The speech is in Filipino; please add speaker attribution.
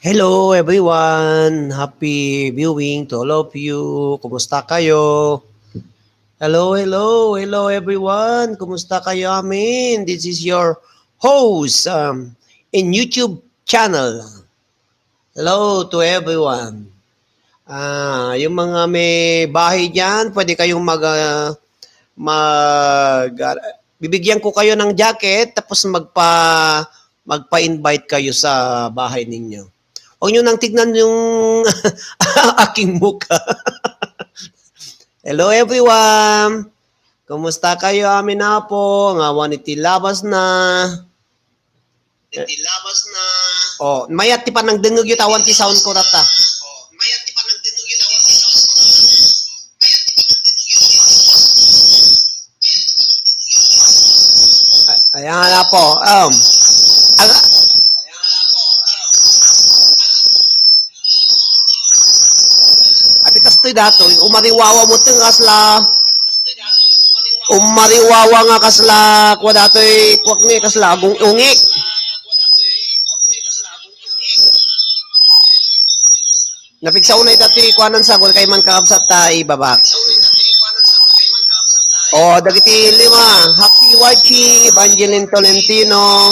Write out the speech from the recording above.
Speaker 1: Hello everyone! Happy viewing to all of you. Kumusta kayo? Hello everyone. Kumusta kayo amin? This is your host in YouTube channel. Hello to everyone. Yung mga may bahay dyan, pwede kayong bibigyan ko kayo ng jacket tapos magpa-invite kayo sa bahay ninyo. Huwag nyo nang tignan yung aking mukha. Hello everyone! Kumusta kayo amin na po? Nga itilabas na. Itilabas na. Oh, mayat ti pa nang dengeg yung tawan ti sound ko rata. Oh, mayat ti pa nang dengeg yung tawan ti sound ko rata. Ayan na po. Abi kastoy dato, umariwawa mo ting kasla. Umariwawa nga kasla, kwa datoy kwak ni kasla ungik. Napiksaw na itati kuanan sa kay man kakabsat ta ibabak. Oh, dagiti lima. Happy watching Evangeline Tolentino.